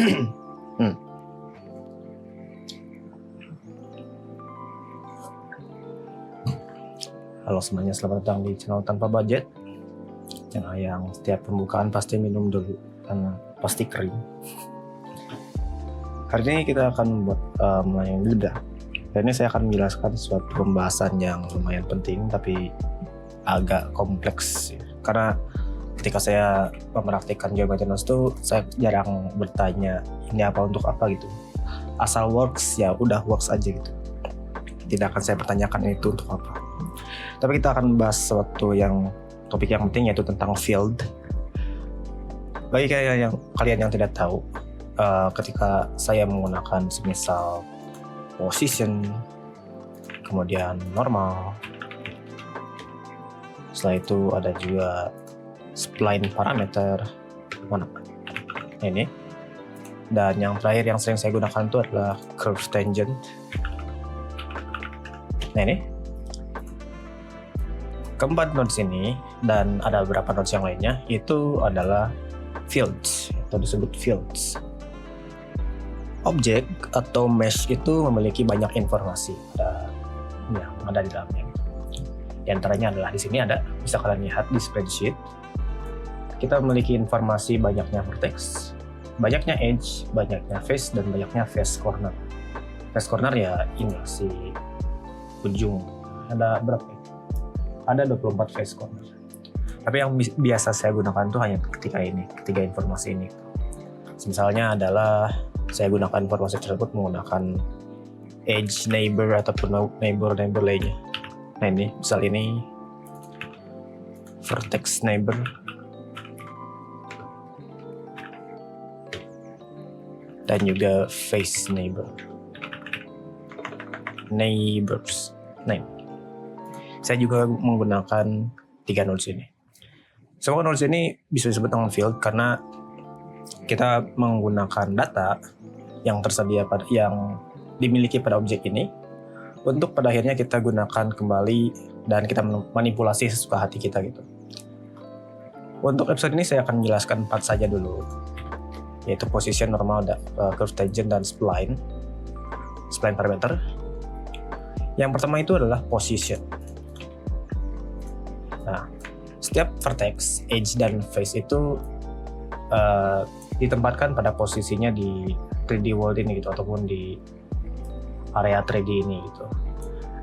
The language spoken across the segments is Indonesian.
Hmm. Halo semuanya, selamat datang di channel Tanpa Budget. Channel yang setiap pembukaan pasti minum dulu karena pasti kering. Hari ini kita akan membuat mulai beda. Hari ini saya akan menjelaskan suatu pembahasan yang lumayan penting tapi agak kompleks ya. Karena ketika saya mempraktikkan geometri nodes itu saya jarang bertanya ini apa untuk apa gitu. Asal works ya udah works aja gitu. Tidak akan saya pertanyakan itu untuk apa. Tapi kita akan bahas suatu topik yang penting, yaitu tentang field. Bagi kalian yang tidak tahu, ketika saya menggunakan semisal position, kemudian normal, setelah itu ada juga spline parameter, mana ini, dan yang terakhir yang sering saya gunakan itu adalah curve tangent. Nah ini keempat nodes ini dan ada beberapa nodes yang lainnya itu adalah fields atau disebut fields. Objek atau mesh itu memiliki banyak informasi yang ada di dalamnya. Di antaranya adalah di sini ada, bisa kalian lihat di spreadsheet. Kita memiliki informasi banyaknya vertex, banyaknya edge, banyaknya face, dan banyaknya face corner. Face corner ya ini si ujung. Ada berapa? Ada 24 face corner. Tapi yang biasa saya gunakan tuh hanya ketiga informasi ini. Misalnya adalah saya gunakan informasi tersebut menggunakan edge neighbor ataupun neighbor lainnya. Nah ini, misal ini vertex neighbor, dan juga face neighbors. Nah, saya juga menggunakan 3 nodes ini. Semua nodes ini bisa disebut dengan field karena kita menggunakan data yang tersedia yang dimiliki pada objek ini untuk pada akhirnya kita gunakan kembali dan kita manipulasi sesuka hati kita gitu. Untuk episode ini saya akan menjelaskan 4 saja dulu, yaitu position, normal, curve tangent, dan spline parameter. Yang pertama itu adalah position. Nah, setiap vertex, edge, dan face itu ditempatkan pada posisinya di 3D world ini gitu, ataupun di area 3D ini gitu.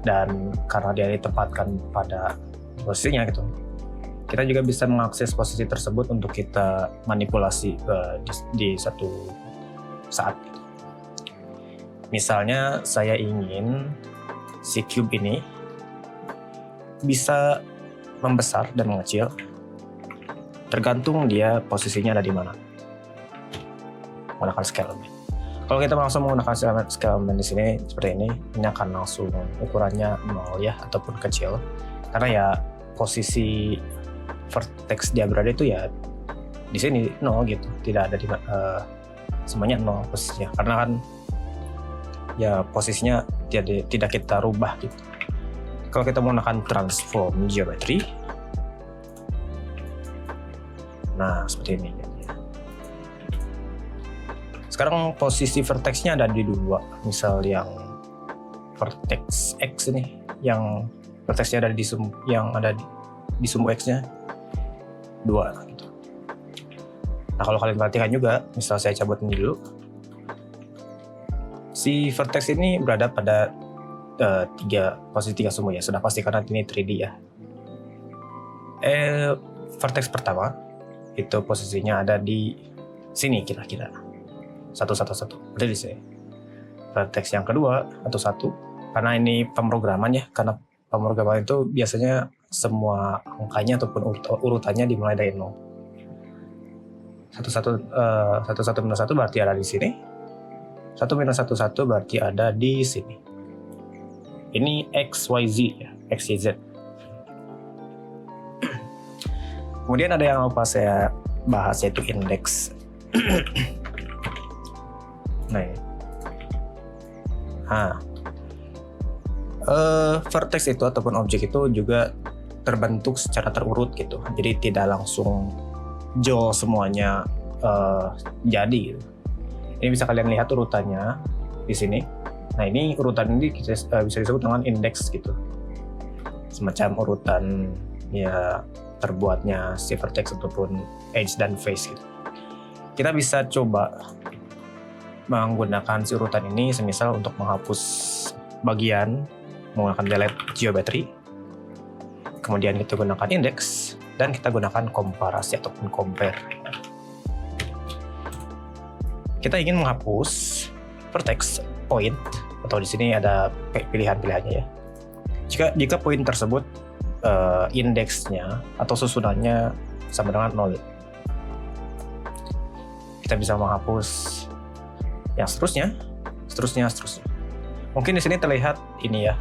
Dan karena dia ditempatkan pada posisinya gitu, kita juga bisa mengakses posisi tersebut untuk kita manipulasi di satu saat gitu. Misalnya saya ingin si cube ini bisa membesar dan mengecil tergantung dia posisinya ada di mana. Menggunakan scale element. Kalau kita langsung menggunakan scale element di sini seperti ini akan langsung ukurannya 0 ya, ataupun kecil. Karena ya posisi vertex dia berada itu ya di sini 0 gitu. Tidak ada di semuanya 0 posisinya. Karena kan ya posisinya tidak kita rubah gitu. Kalau kita menggunakan transform geometry, nah seperti ini. Sekarang posisi vertexnya ada di 2. Misal yang vertex X ini, yang vertexnya ada di sum, yang ada di sum X-nya 2 gitu. Nah kalau kalian perhatikan juga, misal saya cabut ini dulu, si vertex ini berada pada posisi 3 sumbu ya, sudah pasti karena ini 3D ya. Vertex pertama itu posisinya ada di sini kira-kira 111, berarti di sini. Vertex yang kedua atau 1, karena ini pemrograman ya, karena pemrograman itu biasanya semua angkanya ataupun urutannya dimulai dari 0. 11 minus 1 berarti ada di sini. 1 minus 11 berarti ada di sini. Ini XYZ ya, XYZ. Kemudian ada yang lupa saya bahas, yaitu indeks. Nah, vertex itu ataupun objek itu juga terbentuk secara terurut gitu. Jadi tidak langsung jol semuanya jadi gitu. Ini bisa kalian lihat urutannya di sini. Nah, ini urutan ini bisa disebut dengan indeks gitu. Semacam urutan ya terbuatnya si vertex ataupun edge dan face gitu. Kita bisa coba menggunakan si urutan ini semisal untuk menghapus bagian menggunakan delete geometry. Kemudian kita gunakan indeks dan kita gunakan komparasi ataupun compare. Kita ingin menghapus vertex point atau di sini ada pilihan-pilihannya ya. Jika poin tersebut indeksnya atau susunannya sama dengan 0, kita bisa menghapus yang seterusnya. Mungkin di sini terlihat ini ya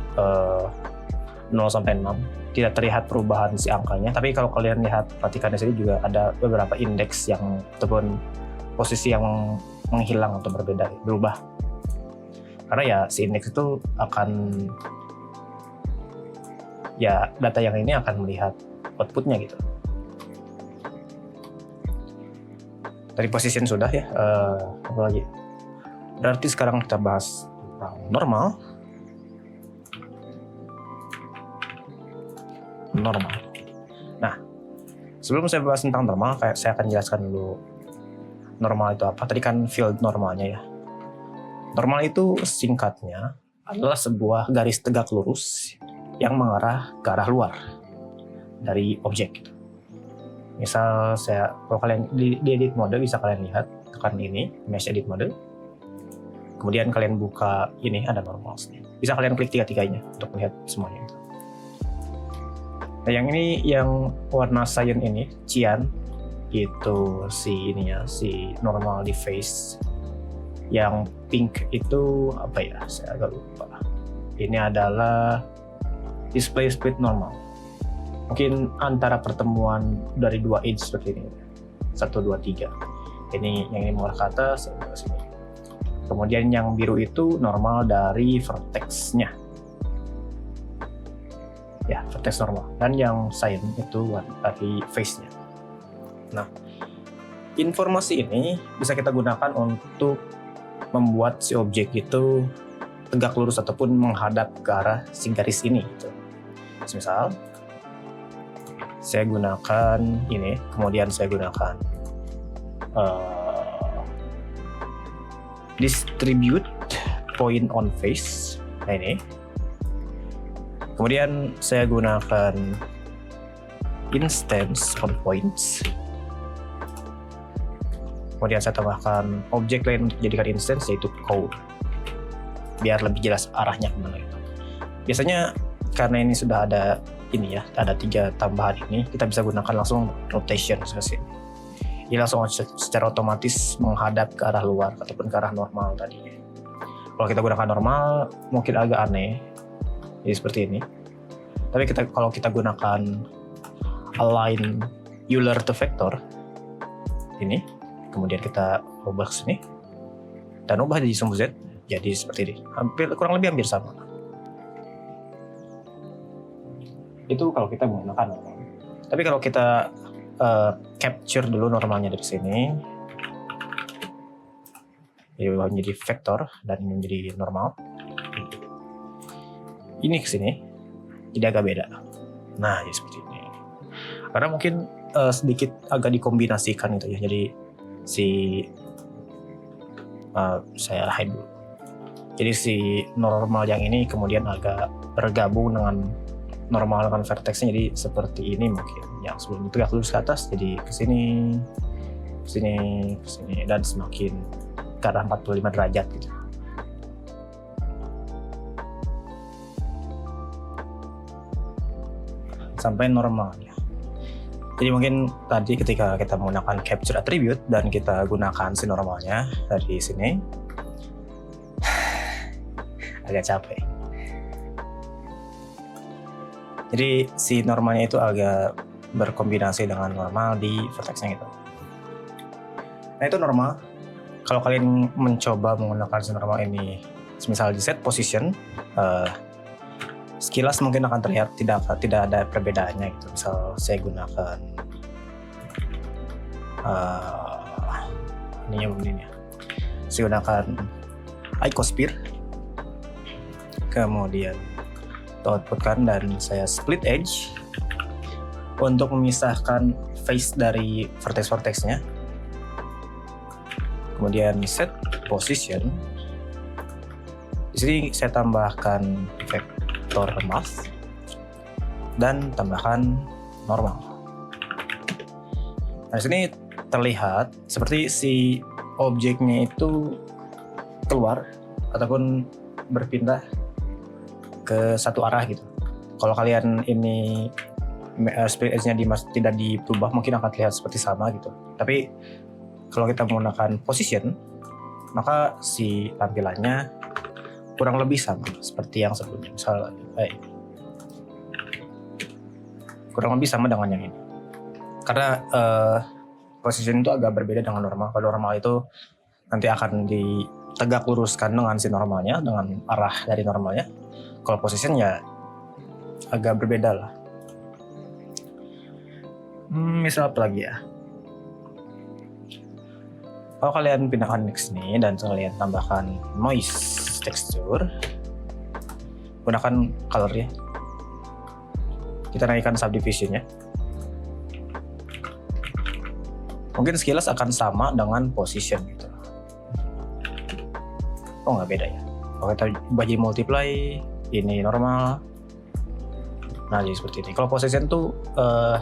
0 sampai 6 tidak terlihat perubahan si angkanya, tapi kalau kalian perhatikan di sini juga ada beberapa indeks yang ataupun posisi yang menghilang atau berubah. Karena ya si indeks itu akan ya data yang ini akan melihat outputnya gitu. Dari position sudah ya, apa lagi? Berarti sekarang kita bahas tentang normal. Nah, sebelum saya bahas tentang normal, saya akan jelaskan dulu normal itu apa. Tadi kan field normalnya ya. Normal itu singkatnya adalah sebuah garis tegak lurus yang mengarah ke arah luar dari objek gitu. Misal kalau kalian di edit mode bisa kalian lihat, tekan ini mesh edit mode. Kemudian kalian buka ini, ada normal. Bisa kalian klik tiga-tiganya untuk melihat semuanya. Nah, yang ini yang warna cyan ini, cyan, itu si normal di face. Yang pink itu apa ya? Saya agak lupa. Ini adalah display split normal. Mungkin antara pertemuan dari dua edge seperti ini. 1, 2, 3. Ini yang ini mengarah ke atas, yang ke sini. Kemudian yang biru itu normal dari vertex-nya. Ya, vertex normal. Dan yang cyan itu dari face-nya. Nah, informasi ini bisa kita gunakan untuk membuat si objek itu tegak lurus ataupun menghadap ke arah si garis ini gitu. Misal saya gunakan ini, kemudian saya gunakan distribute point on face. Nah ini. Kemudian saya gunakan instance on points. Kemudian saya tambahkan objek lain untuk dijadikan instance, yaitu code, biar lebih jelas arahnya kemana itu. Biasanya karena ini sudah ada ini ya, ada 3 tambahan ini, kita bisa gunakan langsung rotation seperti ini. Ini langsung secara otomatis menghadap ke arah luar ataupun ke arah normal tadi. Kalau kita gunakan normal mungkin agak aneh, jadi seperti ini. Tapi kalau kita gunakan align Euler to vector ini, kemudian kita ubah ke sini dan ubah jadi sumbu Z, jadi seperti ini. Kurang lebih hampir sama. Itu kalau kita menggunakan normal. Tapi kalau kita capture dulu normalnya dari sini, ini menjadi vektor dan ini menjadi normal. Ini ke sini, jadi agak beda. Nah, jadi seperti ini. Karena mungkin sedikit agak dikombinasikan gitu ya. Jadi saya hide dulu. Jadi si normal yang ini kemudian agak bergabung dengan normal dengan vertexnya, jadi seperti ini mungkin. Yang sebelum itu tegak lurus ke atas, jadi ke sini, dan semakin ke arah 45 derajat gitu. Sampai normalnya. Jadi mungkin tadi ketika kita menggunakan capture attribute dan kita gunakan si normalnya dari sini, agak capek. Jadi si normalnya itu agak berkombinasi dengan normal di vertexnya gitu. Nah itu normal. Kalau kalian mencoba menggunakan si normal ini, misal di set position, sekilas mungkin akan terlihat tidak ada perbedaannya gitu. Misal saya gunakan ini ya. Saya gunakan icosphere, kemudian outputkan dan saya split edge untuk memisahkan face dari vertex-vertexnya. Kemudian set position. Di sini saya tambahkan vektor mask dan tambahkan normal. Nah, di sini terlihat seperti si objeknya itu keluar ataupun berpindah ke satu arah gitu. Kalau kalian ini split edge-nya tidak diubah, mungkin akan terlihat seperti sama gitu. Tapi kalau kita menggunakan position, maka si tampilannya kurang lebih sama seperti yang sebelumnya. Misalnya, kurang lebih sama dengan yang ini. Karena position itu agak berbeda dengan normal. Kalau normal itu nanti akan ditegak luruskan dengan si normalnya, dengan arah dari normalnya. Kalau position ya agak berbeda lah. Misal apa lagi ya? Kalau kalian pindahkan ke sini dan kalian tambahkan noise texture, gunakan color ya. Kita naikkan subdivisionnya. Mungkin sekilas akan sama dengan position gitu. Oh, nggak beda ya. Kalau kita ubah jadi multiply, ini normal. Nah, jadi seperti ini. Kalau position tuh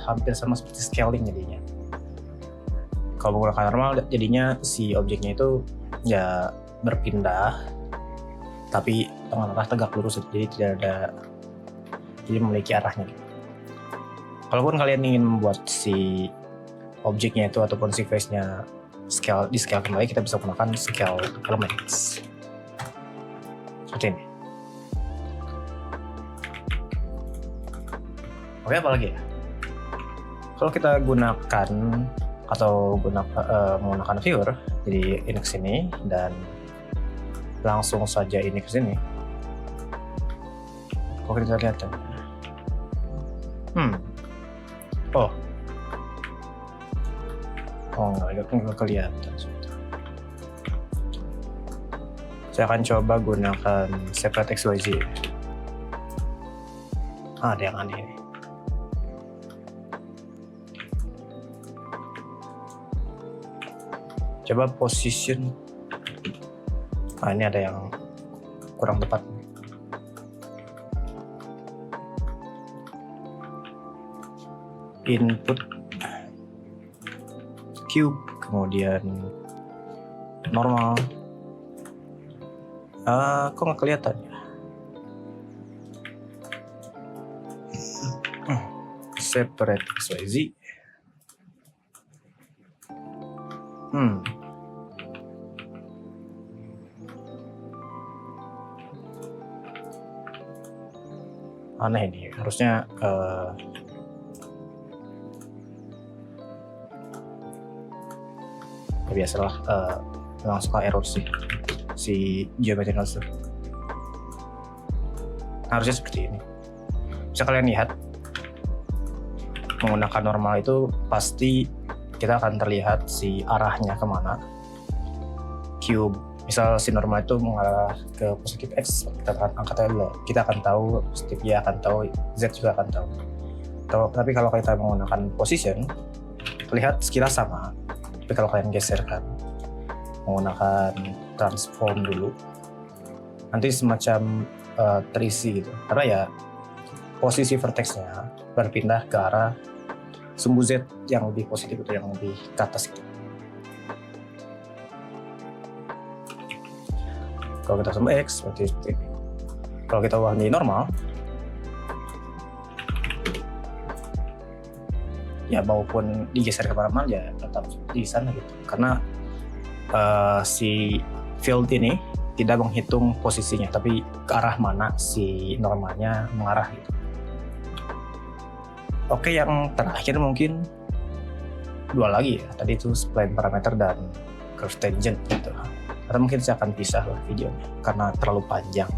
hampir sama seperti scaling jadinya. Kalau menggunakan normal, jadinya si objeknya itu ya berpindah, tapi tengah arah tegak lurus, jadi tidak ada, jadi memiliki arahnya. Kalaupun kalian ingin membuat si objeknya itu ataupun si face-nya di scale kembali, kita bisa menggunakan scale elements. Seperti ini. Oke, apa lagi ya? Kalau kita gunakan atau menggunakan viewer, jadi ini ke sini dan langsung saja ini ke sini. Oke, kita lihat. Nggak kelihatan. Saya akan coba gunakan separate XYZ. Ada yang aneh ini. Coba position. Ini ada yang kurang tepat. Input cube, kemudian normal. Kok nggak kelihatan ya? Separate XYZ. Aneh ini, harusnya biasalah memang suka error sih si geometry nodes. Harusnya seperti ini. Bisa kalian lihat, menggunakan normal itu pasti kita akan terlihat si arahnya kemana. Cube, misal si normal itu mengarah ke positif X, kita akan angkat L, kita akan tahu, positif Y akan tahu, Z juga akan tahu. Tapi kalau kita menggunakan position, terlihat sekilas sama. Tapi kalau kalian geserkan, menggunakan transform dulu, nanti semacam terisi gitu. Karena ya posisi vertexnya berpindah ke arah sumbu Z yang lebih positif atau yang lebih ke atas gitu. Kalau kita sumbu X seperti ini. Kalau kita ubah menjadi normal, ya maupun digeser ke mana ya tetap di sana gitu. Karena si field ini tidak menghitung posisinya, tapi ke arah mana si normalnya mengarah gitu. Oke, yang terakhir mungkin dua lagi ya. Tadi itu spline parameter dan curve tangent gitu. Atau mungkin saya akan pisah lah videonya karena terlalu panjang.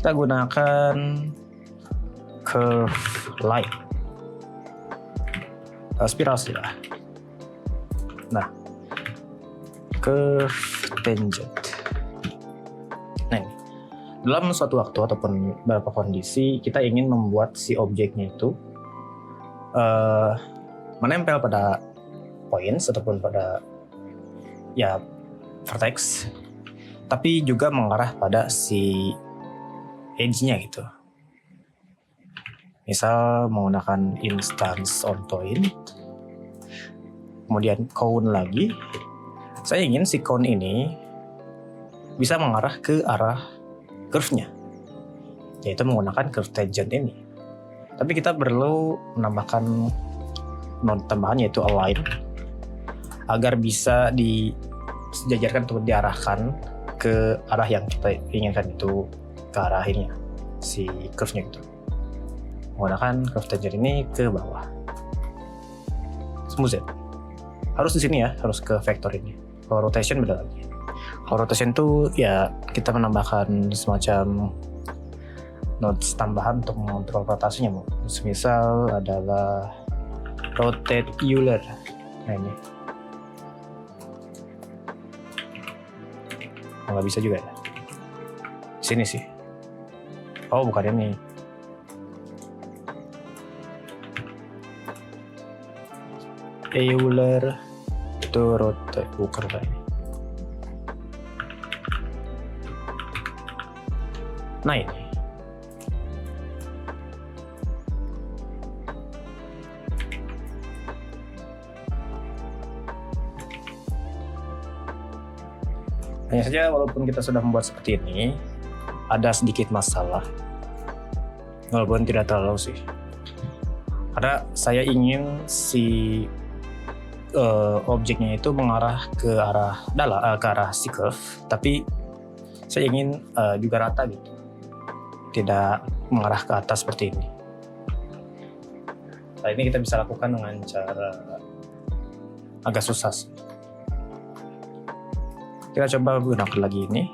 Kita gunakan curve line, spiral sih lah. Nah, curve tangent. Nah, ini. Dalam suatu waktu ataupun beberapa kondisi kita ingin membuat si objeknya itu menempel pada points ataupun pada ya vertex, tapi juga mengarah pada si edge-nya gitu. Misal menggunakan instance on point, kemudian cone lagi. Saya ingin si cone ini bisa mengarah ke arah curve-nya, yaitu menggunakan curve tangent ini. Tapi kita perlu menambahkan node tambahan yaitu align agar bisa disejajarkan atau diarahkan ke arah yang kita inginkan, itu ke arah ini si curve-nya gitu. Menggunakan curve tangent ini ke bawah. Smooth. Harus di sini ya, harus ke vektor ini. Kalau rotation beda lagi. Kalau rotation itu ya kita menambahkan semacam nodes tambahan untuk mengontrol rotasinya. Semisal adalah rotate Euler. Nah ini. Nggak bisa juga ya. Sini sih. Oh bukan ini. Euler itu rotate, bukan kayak ini. Nah ini. Hanya saja walaupun kita sudah membuat seperti ini, ada sedikit masalah. Walaupun tidak terlalu sih. Karena saya ingin si objeknya itu mengarah ke arah ke arah si curve, tapi saya ingin juga rata gitu. Tidak mengarah ke atas seperti ini. Nah, ini kita bisa lakukan dengan cara agak susah sih. Kita coba gunakan lagi ini,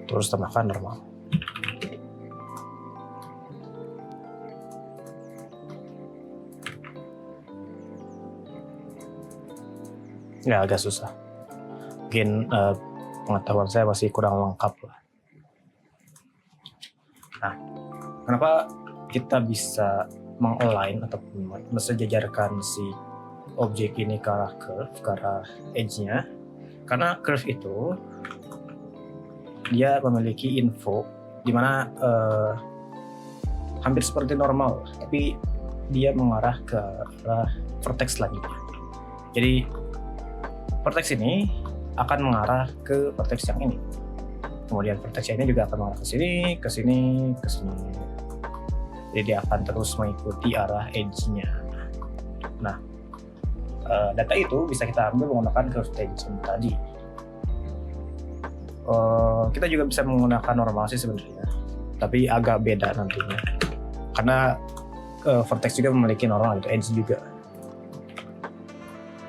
terus tambahkan normal. Ya agak susah. Mungkin pengetahuan saya masih kurang lengkap lah. Nah, kenapa kita bisa mengalign ataupun mensejajarkan si objek ini ke arah curve, ke arah edge-nya? Karena curve itu dia memiliki info di mana hampir seperti normal, tapi dia mengarah ke arah vertex selanjutnya. Jadi vertex ini akan mengarah ke vertex yang ini. Kemudian vertex ini juga akan mengarah ke sini, ke sini, ke sini. Jadi dia akan terus mengikuti arah edge-nya. Nah, data itu bisa kita ambil menggunakan curve tangent tadi. Kita juga bisa menggunakan normal sih sebenarnya, tapi agak beda nantinya. Karena vertex juga memiliki normal, itu edge juga.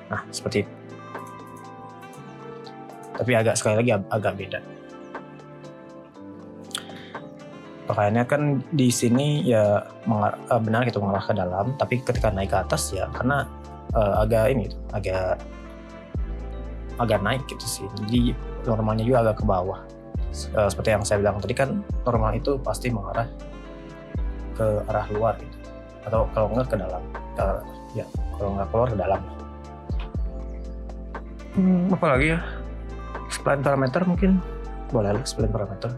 Nah, seperti itu. Tapi sekali lagi agak beda. Makanya kan di sini ya benar gitu mengarah ke dalam, tapi ketika naik ke atas ya karena agak naik gitu sih. Jadi normalnya juga agak ke bawah. Seperti yang saya bilang tadi kan, normal itu pasti mengarah ke arah luar gitu. Atau kalau enggak ke dalam. Kalau enggak keluar ke dalam. Apa lagi ya? Spline parameter mungkin boleh lah, spline parameter.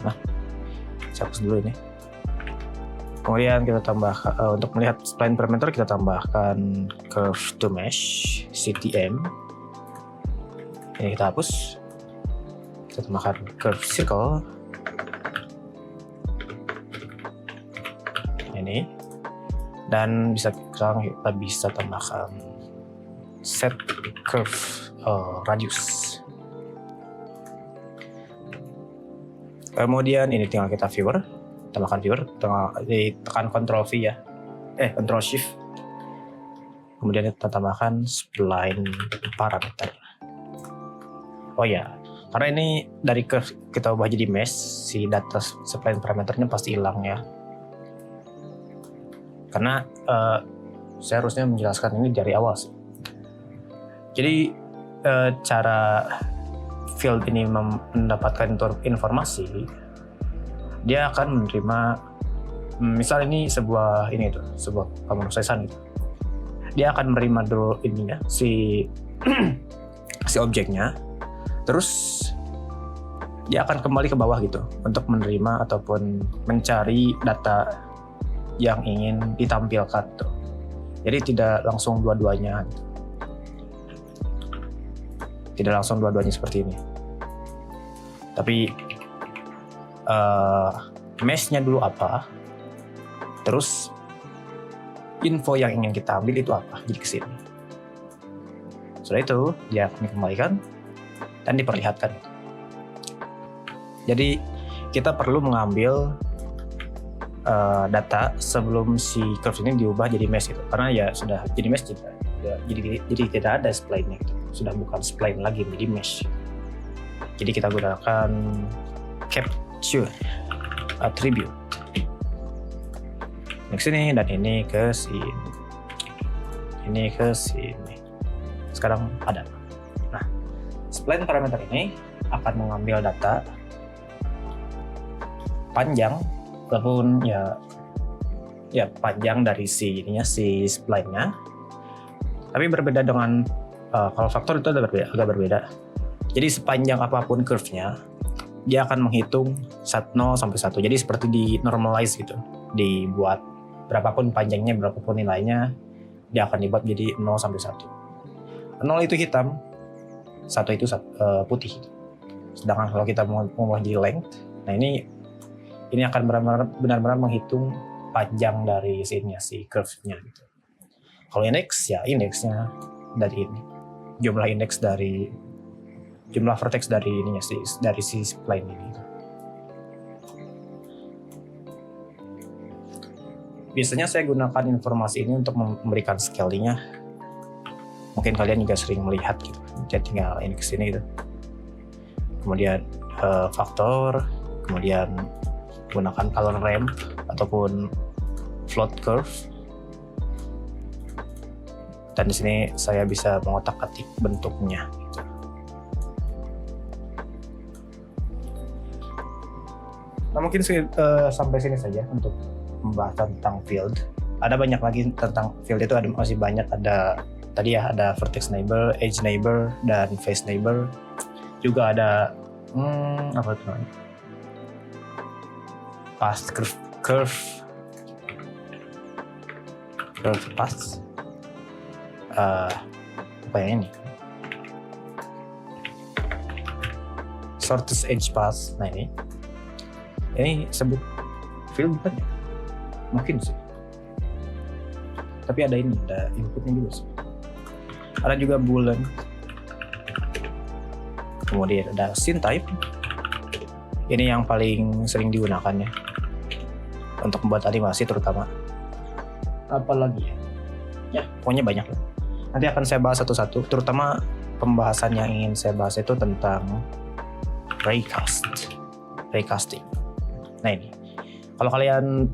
Nah, saya hapus dulu ini. Kemudian kita tambahkan untuk melihat spline parameter, kita tambahkan curve to mesh CTM. Ini kita hapus. Kita tambahkan curve circle. Ini. Dan sekarang kita bisa tambahkan set curve radius. Kemudian ini tinggal kita viewer, tambahkan viewer, tekan Ctrl V ya, Ctrl Shift. Kemudian kita tambahkan spline parameter. Oh ya, karena ini dari curve kita ubah jadi mesh, si data spline parameternya pasti hilang ya. Karena Saya harusnya menjelaskan ini dari awal sih. Jadi cara field ini mendapatkan informasi, dia akan menerima, misal ini sebuah pemrosesan gitu. Dia akan menerima dulu ininya si objeknya, terus dia akan kembali ke bawah gitu untuk menerima ataupun mencari data yang ingin ditampilkan tuh. Jadi tidak langsung dua-duanya gitu. Tidak langsung dua-duanya seperti ini. Tapi mesh-nya dulu apa, terus info yang ingin kita ambil itu apa, jadi kesini. Setelah itu dia akan dikembalikan dan diperlihatkan. Jadi kita perlu mengambil data sebelum si curve ini diubah jadi mesh itu, karena ya sudah jadi mesh jadi tidak ada spline-nya gitu. Sudah bukan spline lagi, menjadi mesh. Jadi kita gunakan capture attribute. Ini ke sini dan ini ke sini. Ini ke sini. Sekarang ada. Nah, spline parameter ini akan mengambil data panjang ataupun ya panjang dari si spline-nya. Tapi berbeda dengan kalau faktor itu agak berbeda. Jadi sepanjang apapun curve-nya, dia akan menghitung 0 sampai 1. Jadi seperti di normalize gitu. Dibuat berapapun panjangnya, berapapun nilainya, dia akan dibuat jadi 0 sampai 1. 0 itu hitam, 1 itu putih. Sedangkan kalau kita mau jadi length, nah ini akan benar-benar menghitung panjang dari si curve-nya gitu. Kalau indeks, ya indeksnya dari ini. Jumlah vertex dari dari si spline ini. Biasanya saya gunakan informasi ini untuk memberikan scaling-nya. Mungkin kalian juga sering melihat gitu. Jadi tinggal ini ke sini gitu. Kemudian faktor, kemudian gunakan color ramp ataupun float curve. Dan di sini saya bisa mengotak-atik bentuknya. Gitu. Nah, mungkin sampai sini saja untuk membahas tentang field. Ada banyak lagi tentang field itu, masih banyak. Ada tadi ya, ada vertex neighbor, edge neighbor, dan face neighbor. Juga ada apa itu namanya? Path curve path. Apa yang ini? Shortest edge path. Nah ini sebut field bukan ya? Mungkin sih. Tapi ada inputnya juga sih. Ada juga boolean. Kemudian ada scene type. Ini yang paling sering digunakan ya untuk membuat animasi terutama. Apalagi ya pokoknya banyak lah. Nanti akan saya bahas satu-satu, terutama pembahasan yang ingin saya bahas itu tentang raycasting. Nah ini, kalau kalian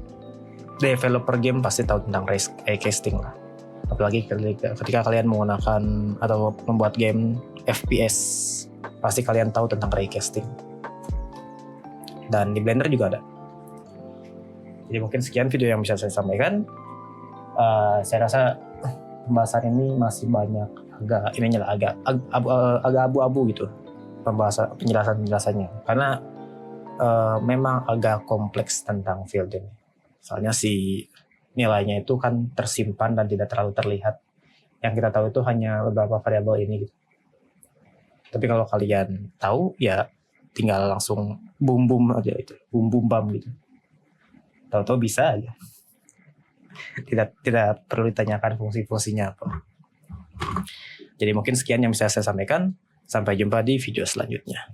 developer game pasti tahu tentang raycasting lah. Apalagi ketika kalian menggunakan atau membuat game FPS, pasti kalian tahu tentang raycasting. Dan di Blender juga ada. Jadi mungkin sekian video yang bisa saya sampaikan. Saya rasa pembahasan ini masih banyak agak abu-abu gitu penjelasannya, karena memang agak kompleks tentang field ini. Soalnya si nilainya itu kan tersimpan dan tidak terlalu terlihat. Yang kita tahu itu hanya beberapa variabel ini gitu. Tapi kalau kalian tahu ya tinggal langsung bum aja itu, bam gitu. Tahu-tahu bisa aja. Tidak perlu ditanyakan fungsi-fungsinya apa. Jadi mungkin sekian yang bisa saya sampaikan. Sampai jumpa di video selanjutnya.